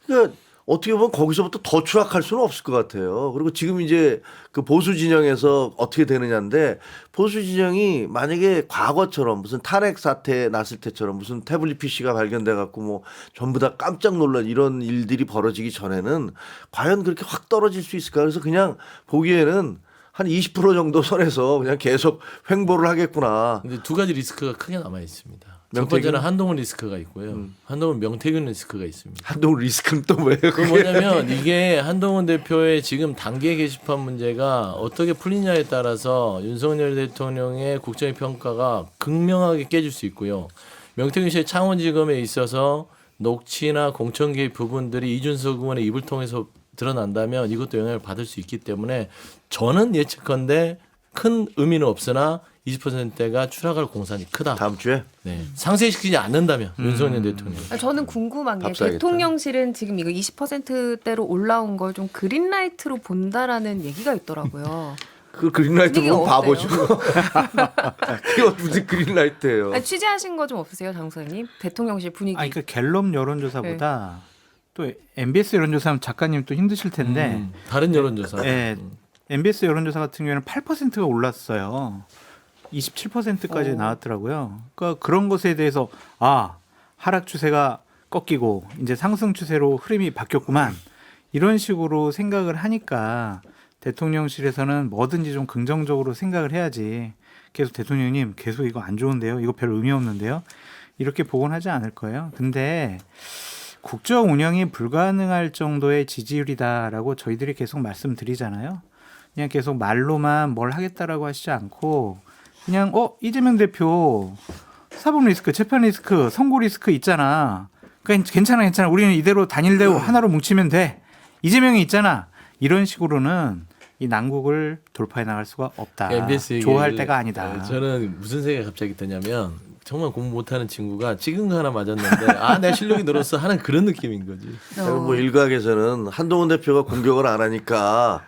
그러니까 어떻게 보면 거기서부터 더 추락할 수는 없을 것 같아요. 그리고 지금 이제 그 보수 진영에서 어떻게 되느냐인데 보수 진영이 만약에 과거처럼 무슨 탄핵 사태 났을 때처럼 무슨 태블릿 PC가 발견돼 갖고 뭐 전부 다 깜짝 놀란 이런 일들이 벌어지기 전에는 과연 그렇게 확 떨어질 수 있을까? 그래서 그냥 보기에는 한 20% 정도 선에서 그냥 계속 횡보를 하겠구나. 근데 두 가지 리스크가 크게 남아 있습니다. 첫 번째는 한동훈 리스크가 있고요. 한동훈 명태균 리스크가 있습니다. 한동훈 리스크는 또 뭐예요? 그 뭐냐면 이게 한동훈 대표의 지금 단계 게시판 문제가 어떻게 풀리냐에 따라서 윤석열 대통령의 국정의 평가가 극명하게 깨질 수 있고요. 명태균 씨의 창원지검에 있어서 녹취나 공천 개입 부분들이 이준석 의원의 입을 통해서 드러난다면 이것도 영향을 받을 수 있기 때문에 저는 예측컨대 큰 의미는 없으나 20%대가 추락할 공산이 크다. 다음 주에? 네. 상쇄시키지 않는다면 윤석열 대통령. 저는 궁금한 게 답사하겠다. 대통령실은 지금 이거 20%대로 올라온 걸 좀 그린라이트로 본다라는 얘기가 있더라고요. 그 그린라이트 분위기 보면 바보죠. 어때요? 이거 무슨 그린라이트예요? 아니, 취재하신 거 좀 없으세요, 장 소장님? 대통령실 분위기. 그러니까 갤럽 여론조사보다 또 MBS 여론조사 작가님 또 힘드실 텐데 다른 여론조사. 예, MBS 여론조사 같은 경우에는 8%가 올랐어요. 27%까지 나왔더라고요. 그러니까 그런 것에 대해서 하락 추세가 꺾이고 이제 상승 추세로 흐름이 바뀌었구만. 이런 식으로 생각을 하니까 대통령실에서는 뭐든지 좀 긍정적으로 생각을 해야지. 계속 대통령님 계속 이거 안 좋은데요. 이거 별 의미 없는데요. 이렇게 보곤 하지 않을 거예요. 근데 국정 운영이 불가능할 정도의 지지율이다라고 저희들이 계속 말씀드리잖아요. 그냥 계속 말로만 뭘 하겠다라고 하시지 않고 그냥 이재명 대표 사법 리스크, 재판 리스크, 선고 리스크 있잖아. 그러니까 괜찮아. 우리는 이대로 단일대우 하나로 뭉치면 돼. 이재명이 있잖아. 이런 식으로는 이 난국을 돌파해 나갈 수가 없다. MBS 좋아할 얘기를- 때가 아니다. 저는 무슨 생각이 갑자기 드냐면 정말 공부 못하는 친구가 찍은 거 하나 맞았는데 내 실력이 늘었어 하는 그런 느낌인 거지. 그리고 뭐 일각에서는 한동훈 대표가 공격을 안 하니까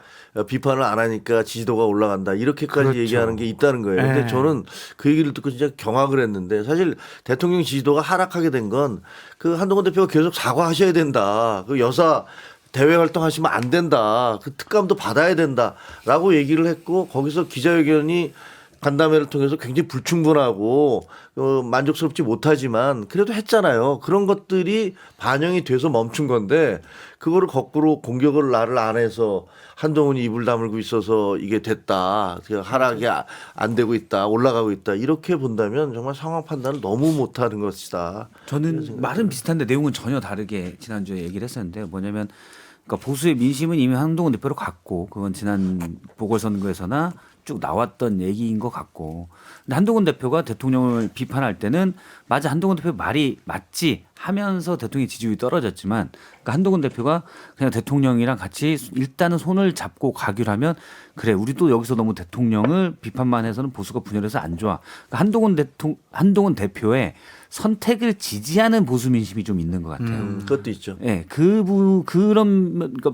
비판을 안 하니까 지지도가 올라간다 이렇게까지 그렇죠. 얘기하는 게 있다는 거예요. 근데 네. 저는 그 얘기를 듣고 진짜 경악을 했는데 사실 대통령 지지도가 하락하게 된 건 그 한동훈 대표가 계속 사과하셔야 된다. 그 여사 대외 활동하시면 안 된다. 그 특감도 받아야 된다라고 얘기를 했고 거기서 기자회견이 간담회를 통해서 굉장히 불충분하고 만족스럽지 못하지만 그래도 했잖아요. 그런 것들이 반영이 돼서 멈춘 건데 그거를 거꾸로 공격을 나를 안 해서 한동훈이 입을 다물고 있어서 이게 됐다. 하락이 안 되고 있다. 올라가고 있다. 이렇게 본다면 정말 상황 판단을 너무 못하는 것이다. 저는 말은 비슷한데 내용은 전혀 다르게 지난주에 얘기를 했었는데 뭐냐면 그러니까 보수의 민심은 이미 한동훈 대표로 갔고 그건 지난 보궐선거에서나 쭉 나왔던 얘기인 것 같고 근데 한동훈 대표가 대통령을 비판할 때는 맞아 한동훈 대표 말이 맞지 하면서 대통령의 지지율이 떨어졌지만 그러니까 한동훈 대표가 그냥 대통령이랑 같이 일단은 손을 잡고 가기로 하면 그래 우리도 여기서 너무 대통령을 비판만 해서는 보수가 분열해서 안 좋아 그러니까 한동훈 대표의 선택을 지지하는 보수 민심이 좀 있는 것 같아요. 그것도 있죠. 예, 그러니까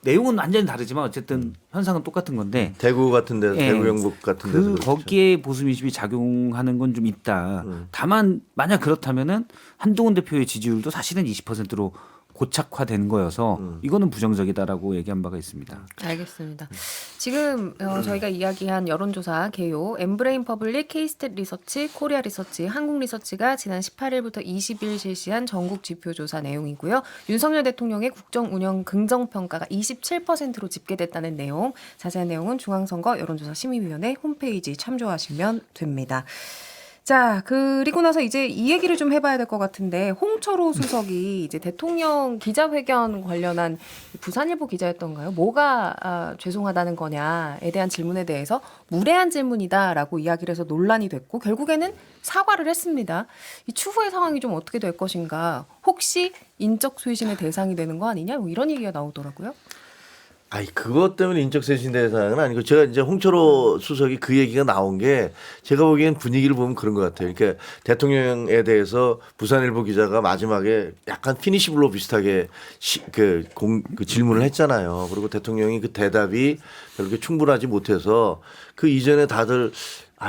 내용은 완전히 다르지만 어쨌든 현상은 똑같은 건데 대구 같은 데서 예, 대구 영북 같은 데서 그렇죠. 거기에 보수 민심이 작용하는 건 좀 있다. 다만 만약 그렇다면은 한동훈 대표의 지지율도 사실은 20%로 고착화된 거여서 이거는 부정적이다라고 얘기한 바가 있습니다. 알겠습니다. 지금 저희가 이야기한 여론조사 개요 엠브레인 퍼블릭, K스탯 리서치, 코리아 리서치, 한국 리서치가 지난 18일부터 20일 실시한 전국 지표조사 내용이고요. 윤석열 대통령의 국정 운영 긍정평가가 27%로 집계됐다는 내용. 자세한 내용은 중앙선거 여론조사 심의위원회 홈페이지 참조하시면 됩니다. 자, 그리고 나서 이제 이 얘기를 좀 해봐야 될 것 같은데, 홍철호 수석이 이제 대통령 기자회견 관련한 부산일보 기자였던가요? 뭐가 죄송하다는 거냐에 대한 질문에 대해서 무례한 질문이다라고 이야기를 해서 논란이 됐고, 결국에는 사과를 했습니다. 이 추후의 상황이 좀 어떻게 될 것인가, 혹시 인적 쇄신의 대상이 되는 거 아니냐, 뭐 이런 얘기가 나오더라고요. 아니 그것 때문에 인적 쇄신 대상은 아니고 제가 이제 홍철호 수석이 그 얘기가 나온 게 제가 보기엔 분위기를 보면 그런 것 같아요. 그러니까 대통령에 대해서 부산일보 기자가 마지막에 약간 피니시블로 비슷하게 그 질문을 했잖아요. 그리고 대통령이 그 대답이 그렇게 충분하지 못해서 그 이전에 다들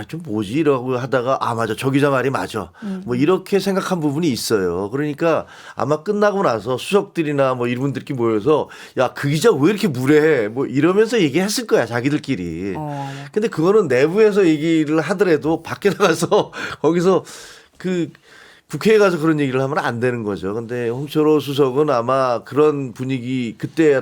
좀 뭐지 이러고 하다가 맞아 저 기자 말이 맞아 뭐 이렇게 생각한 부분이 있어요. 그러니까 아마 끝나고 나서 수석들이나 뭐 이분들끼리 모여서 야 그 기자 왜 이렇게 무례해 뭐 이러면서 얘기했을 거야 자기들끼리. 근데 그거는 내부에서 얘기를 하더라도 밖에 나가서 거기서 그 국회에 가서 그런 얘기를 하면 안 되는 거죠. 근데 홍철호 수석은 아마 그런 분위기 그때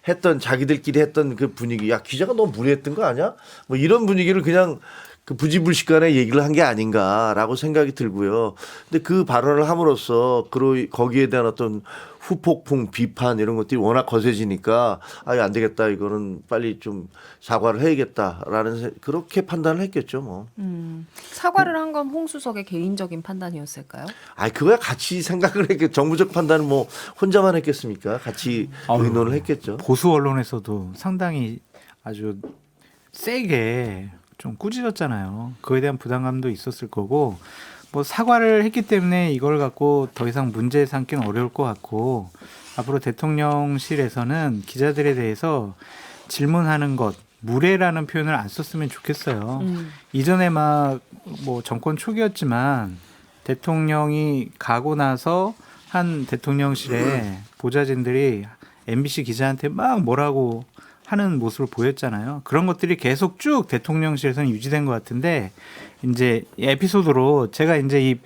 했던 자기들끼리 했던 그 분위기 야 기자가 너무 무례했던 거 아니야? 뭐 이런 분위기를 그냥 그 부지불식간에 얘기를 한 게 아닌가라고 생각이 들고요. 근데 그 발언을 함으로써 거기에 대한 어떤 후폭풍, 비판 이런 것들이 워낙 거세지니까 안 되겠다. 이거는 빨리 좀 사과를 해야겠다라는 그렇게 판단을 했겠죠, 뭐. 사과를 한 건 홍 수석의 개인적인 판단이었을까요? 그거야 같이 생각을 했겠죠. 정부적 판단은 뭐 혼자만 했겠습니까? 같이 의논을 했겠죠. 보수 언론에서도 상당히 아주 세게 좀 꾸짖었잖아요. 그에 대한 부담감도 있었을 거고 뭐 사과를 했기 때문에 이걸 갖고 더 이상 문제 삼기는 어려울 것 같고 앞으로 대통령실에서는 기자들에 대해서 질문하는 것 무례라는 표현을 안 썼으면 좋겠어요. 이전에 막 뭐 정권 초기였지만 대통령이 가고 나서 한 대통령실에 보좌진들이 MBC 기자한테 막 뭐라고 하는 모습을 보였잖아요. 그런 것들이 계속 쭉 대통령실에서는 유지된 것 같은데 이제 이 에피소드로 제가 이제 이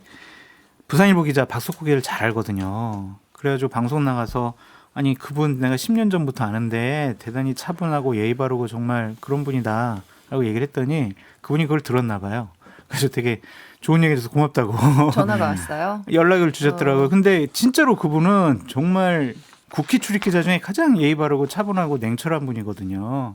부산일보 기자 박석호 기자를 잘 알거든요. 그래가지고 방송 나가서 아니 그분 내가 10년 전부터 아는데 대단히 차분하고 예의 바르고 정말 그런 분이다라고 얘기를 했더니 그분이 그걸 들었나 봐요. 그래서 되게 좋은 얘기해줘서 고맙다고 전화가 왔어요. 연락을 주셨더라고요. 근데 진짜로 그분은 정말 국회 출입기자 중에 가장 예의 바르고 차분하고 냉철한 분이거든요.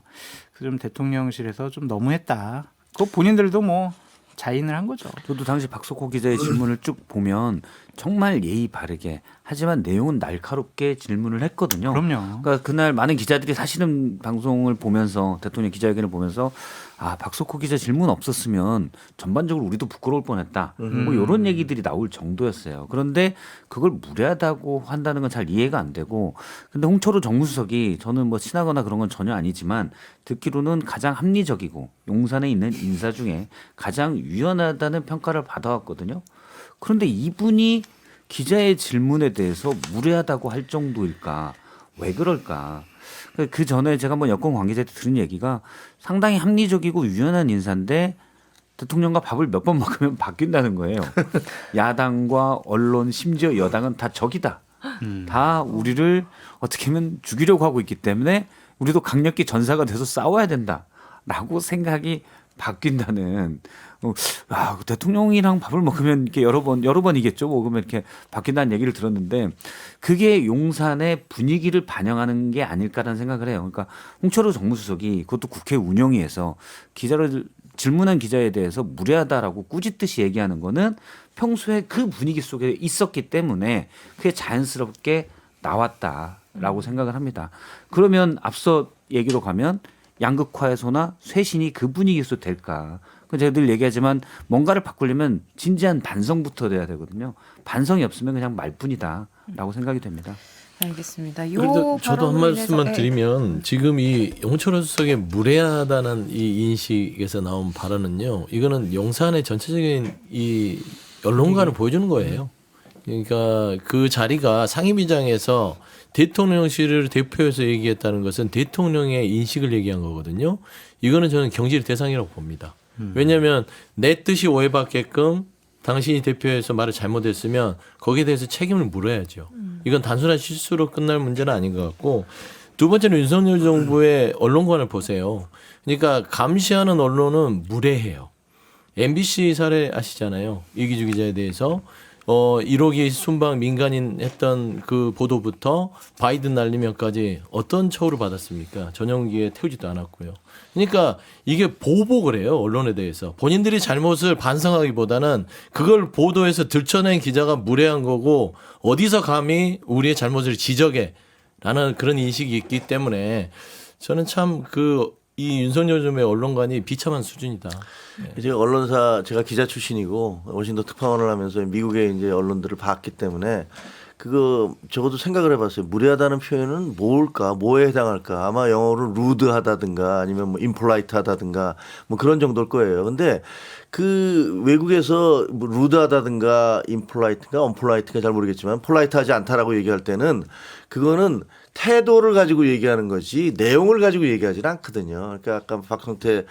그래서 좀 대통령실에서 좀 너무했다. 그거 본인들도 뭐 자인을 한 거죠. 저도 당시 박석호 기자의 질문을 쭉 보면 정말 예의 바르게 하지만 내용은 날카롭게 질문을 했거든요. 그럼요. 그러니까 그날 많은 기자들이 사실은 방송을 보면서 대통령 기자회견을 보면서 아 박석호 기자 질문 없었으면 전반적으로 우리도 부끄러울 뻔했다. 뭐 이런 얘기들이 나올 정도였어요. 그런데 그걸 무례하다고 한다는 건 잘 이해가 안 되고 근데 홍철호 정무수석이 저는 뭐 친하거나 그런 건 전혀 아니지만 듣기로는 가장 합리적이고 용산에 있는 인사 중에 가장 유연하다는 평가를 받아왔거든요. 그런데 이분이 기자의 질문에 대해서 무례하다고 할 정도일까? 왜 그럴까? 그 전에 제가 한번 여권 관계자한테 들은 얘기가 상당히 합리적이고 유연한 인사인데 대통령과 밥을 몇 번 먹으면 바뀐다는 거예요. 야당과 언론 심지어 여당은 다 적이다. 다 우리를 어떻게 하면 죽이려고 하고 있기 때문에 우리도 강력히 전사가 돼서 싸워야 된다라고 생각이 바뀐다는 대통령이랑 밥을 먹으면 이렇게 여러 번이겠죠. 먹으면 이렇게 바뀐다는 얘기를 들었는데 그게 용산의 분위기를 반영하는 게 아닐까라는 생각을 해요. 그러니까 홍철호 정무수석이 그것도 국회 운영위에서 기자를 질문한 기자에 대해서 무례하다라고 꾸짖듯이 얘기하는 거는 평소에 그 분위기 속에 있었기 때문에 그게 자연스럽게 나왔다라고 생각을 합니다. 그러면 앞서 얘기로 가면 양극화에서나 쇄신이 그 분위기에서 될까? 제가 늘 얘기하지만 뭔가를 바꾸려면 진지한 반성부터 돼야 되거든요. 반성이 없으면 그냥 말뿐이다라고 생각이 됩니다. 알겠습니다. 그래도 저도 한 발언으로 말씀만 인해서- 드리면 지금 이 홍철호 수석의 무례하다는 이 인식에서 나온 발언은요. 이거는 용산의 전체적인 이 언론관을 보여주는 거예요. 그러니까 그 자리가 상임위장에서 대통령실을 대표해서 얘기했다는 것은 대통령의 인식을 얘기한 거거든요. 이거는 저는 경질 대상이라고 봅니다. 왜냐하면 내 뜻이 오해받게끔 당신이 대표해서 말을 잘못했으면 거기에 대해서 책임을 물어야죠. 이건 단순한 실수로 끝날 문제는 아닌 것 같고 두 번째는 윤석열 정부의 언론관을 보세요. 그러니까 감시하는 언론은 무례해요. MBC 사례 아시잖아요. 이기주 기자에 대해서 1호기 순방 민간인 했던 그 보도부터 바이든 날리면까지 어떤 처우를 받았습니까? 전용기에 태우지도 않았고요. 그러니까 이게 보복을 해요. 언론에 대해서. 본인들이 잘못을 반성하기보다는 그걸 보도해서 들춰낸 기자가 무례한 거고 어디서 감히 우리의 잘못을 지적해 라는 그런 인식이 있기 때문에 저는 참 이 윤석열 정부의 언론관이 비참한 수준이다. 제가 언론사 제가 기자 출신이고 워싱턴 특파원을 하면서 미국의 이제 언론들을 봤기 때문에 그거 적어도 생각을 해봤어요. 무례하다는 표현은 뭘까? 뭐에 해당할까? 아마 영어로 루드하다든가 아니면 뭐 임폴라이트하다든가 뭐 그런 정도일 거예요. 근데 그 외국에서 뭐 루드하다든가 임폴라이트인가 언폴라이트인가 잘 모르겠지만 폴라이트하지 않다라고 얘기할 때는 그거는 태도를 가지고 얘기하는 거지 내용을 가지고 얘기하지는 않거든요. 그러니까 아까 박성태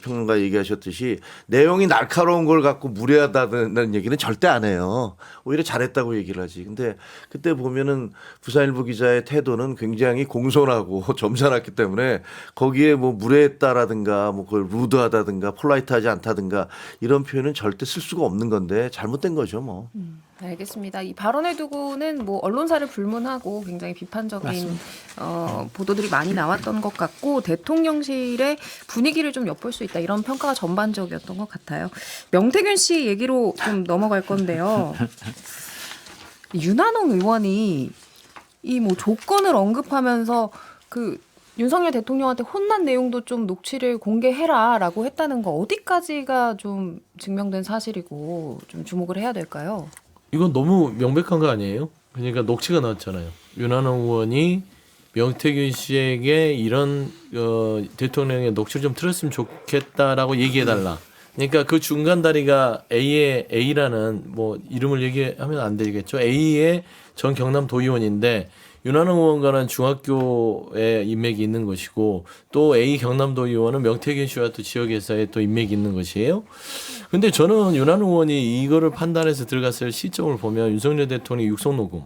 평론가 얘기하셨듯이 내용이 날카로운 걸 갖고 무례하다는 얘기는 절대 안 해요. 오히려 잘했다고 얘기를 하지. 근데 그때 보면은 부산일보 기자의 태도는 굉장히 공손하고 점잖았기 때문에 거기에 뭐 무례했다라든가 뭐 그걸 루드하다든가 폴라이트하지 않다든가 이런 표현은 절대 쓸 수가 없는 건데 잘못된 거죠 뭐. 알겠습니다. 이 발언을 두고는 뭐 언론사를 불문하고 굉장히 비판적인 보도들이 많이 나왔던 것 같고 대통령실의 분위기를 좀 엿볼 수 있다 이런 평가가 전반적이었던 것 같아요. 명태균 씨 얘기로 좀 넘어갈 건데요. 윤한홍 의원이 이 뭐 조건을 언급하면서 그 윤석열 대통령한테 혼난 내용도 좀 녹취를 공개해라라고 했다는 거 어디까지가 좀 증명된 사실이고 좀 주목을 해야 될까요? 이건 너무 명백한 거 아니에요? 그러니까 녹취가 나왔잖아요. 윤한홍 의원이 명태균 씨에게 이런 대통령의 녹취를 좀 틀었으면 좋겠다라고 얘기해달라. 그러니까 그 중간 다리가 A라는 뭐 이름을 얘기하면 안 되겠죠. A의 전 경남 도의원인데 윤한홍 의원과는 중학교에 인맥이 있는 것이고 또 A 경남도 의원은 명태균 씨와 또 지역에서의 또 인맥이 있는 것이에요. 근데 저는 윤한홍 의원이 이거를 판단해서 들어갔을 시점을 보면 윤석열 대통령이 육성녹음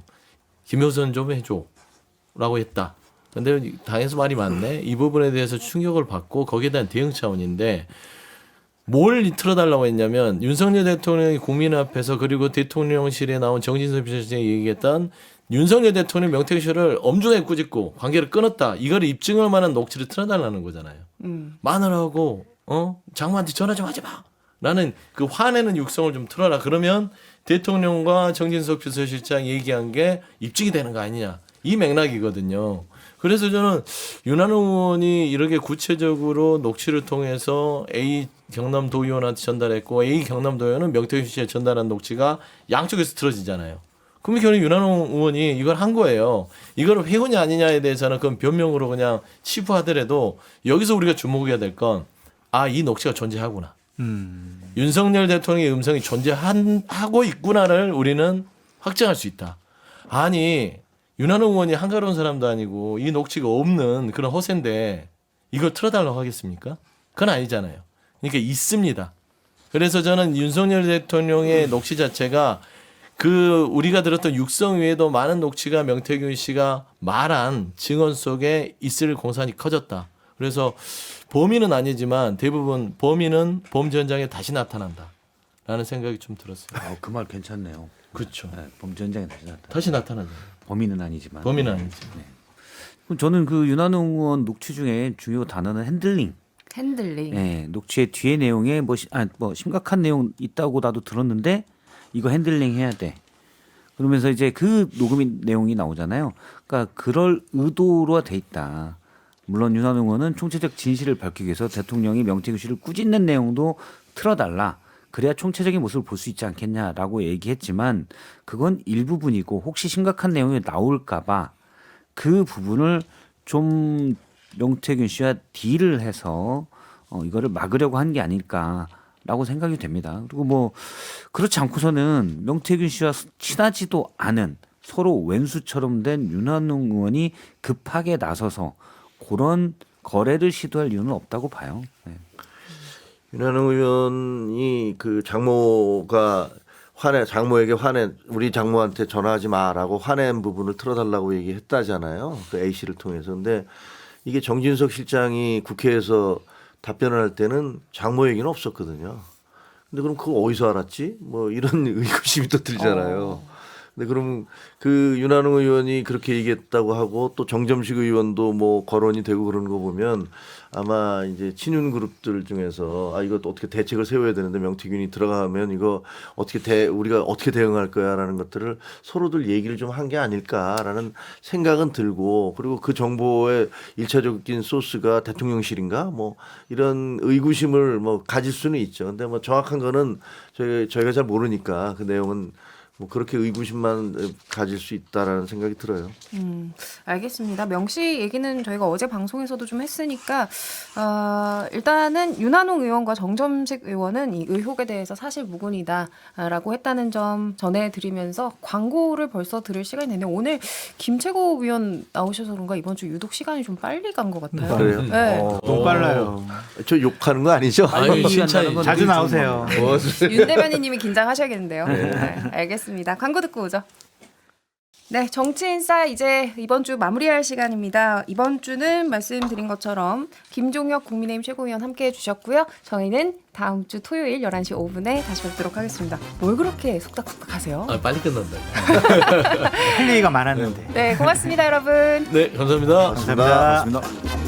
김효선 좀 해줘라고 했다. 근데 당에서 말이 많네. 이 부분에 대해서 충격을 받고 거기에 대한 대응 차원인데 뭘 틀어달라고 했냐면 윤석열 대통령이 국민 앞에서 그리고 대통령실에 나온 정진석 비서실장이 얘기했던 윤석열 대통령 명태균 씨를 엄중하게 꾸짖고 관계를 끊었다. 이걸 입증할 만한 녹취를 틀어달라는 거잖아요. 마누라하고 장모한테 전화 좀 하지 마. 라는 그 화내는 육성을 좀 틀어라. 그러면 대통령과 정진석 비서실장 얘기한 게 입증이 되는 거 아니냐. 이 맥락이거든요. 그래서 저는 윤한홍 의원이 이렇게 구체적으로 녹취를 통해서 A 경남도의원한테 전달했고 A 경남도의원은 명태균 씨에 전달한 녹취가 양쪽에서 틀어지잖아요. 그러면 결국 윤한홍 의원이 이걸 한 거예요. 이걸 회원이 아니냐에 대해서는 그건 변명으로 그냥 치부하더라도 여기서 우리가 주목해야 될 건 이 녹취가 존재하구나. 윤석열 대통령의 음성이 존재하고 있구나를 우리는 확정할 수 있다. 아니 윤한홍 의원이 한가로운 사람도 아니고 이 녹취가 없는 그런 허세인데 이걸 틀어달라고 하겠습니까? 그건 아니잖아요. 그러니까 있습니다. 그래서 저는 윤석열 대통령의 녹취 자체가 그 우리가 들었던 육성 외에도 많은 녹취가 명태균 씨가 말한 증언 속에 있을 공산이 커졌다. 그래서 범인은 아니지만 대부분 범인은 범죄 현장에 다시 나타난다라는 생각이 좀 들었어요. 그 말 괜찮네요. 그렇죠. 네, 범죄 현장에 다시 다시 나타나잖아요. 범인은 아니지만. 범인은 아니지. 그럼 저는 그 윤한홍 의원 녹취 중에 중요 단어는 핸들링. 핸들링. 네, 녹취의 뒤에 내용에 뭐 심각한 내용 있다고 나도 들었는데 이거 핸들링 해야 돼. 그러면서 이제 그 녹음 내용이 나오잖아요. 그러니까 그럴 의도로 돼 있다. 물론 윤한홍 의원은 총체적 진실을 밝히기 위해서 대통령이 명태균 씨를 꾸짖는 내용도 틀어달라. 그래야 총체적인 모습을 볼 수 있지 않겠냐라고 얘기했지만 그건 일부분이고 혹시 심각한 내용이 나올까 봐 그 부분을 좀 명태균 씨와 딜을 해서 이거를 막으려고 한 게 아닐까라고 생각이 됩니다. 그리고 뭐 그렇지 않고서는 명태균 씨와 친하지도 않은 서로 왼수처럼 된 윤한홍 의원이 급하게 나서서 그런 거래를 시도할 이유는 없다고 봐요. 네. 윤한홍 의원이 그 장모가 장모에게 우리 장모한테 전화하지 마라고 화낸 부분을 틀어달라고 얘기했다잖아요. 그 A 씨를 통해서. 근데 이게 정진석 실장이 국회에서 답변을 할 때는 장모 얘기는 없었거든요. 근데 그럼 그거 어디서 알았지? 뭐 이런 의구심이 또 들잖아요. 근데 그럼 그 윤한홍 의원이 그렇게 얘기했다고 하고 또 정점식 의원도 뭐 거론이 되고 그러는 거 보면 아마 이제 친윤 그룹들 중에서 이거 어떻게 대책을 세워야 되는데 명태균이 들어가면 이거 우리가 어떻게 대응할 거야라는 것들을 서로들 얘기를 좀 한 게 아닐까라는 생각은 들고 그리고 그 정보의 일차적인 소스가 대통령실인가 뭐 이런 의구심을 뭐 가질 수는 있죠. 근데 뭐 정확한 거는 저희가 잘 모르니까 그 내용은 뭐 그렇게 의구심만 가질 수 있다라는 생각이 들어요. 알겠습니다. 명씨 얘기는 저희가 어제 방송에서도 좀 했으니까 일단은 윤한홍 의원과 정점식 의원은 이 의혹에 대해서 사실 무근이다라고 했다는 점 전해드리면서 광고를 벌써 들을 시간이 됐는데 오늘 김채고 의원 나오셔서 그런가 이번 주 유독 시간이 좀 빨리 간 것 같아요. 그래요? 네. 너무 빨라요. 저 욕하는 거 아니죠? 아유, 칭찬이 자주 나오세요. 윤 대변인님이 긴장하셔야겠는데요. 네, 알겠습니다. 광고 듣고 오죠. 네, 정치인싸 이제 이번 주 마무리할 시간입니다. 이번 주는 말씀드린 것처럼 김종혁 국민의힘 최고위원 함께해 주셨고요. 저희는 다음 주 토요일 11시 5분에 다시 뵙도록 하겠습니다. 뭘 그렇게 속닥속닥 하세요? 빨리 끝난다. 할 얘기가 많았는데. 네, 고맙습니다, 여러분. 네, 감사합니다. 감사합니다. 고맙습니다.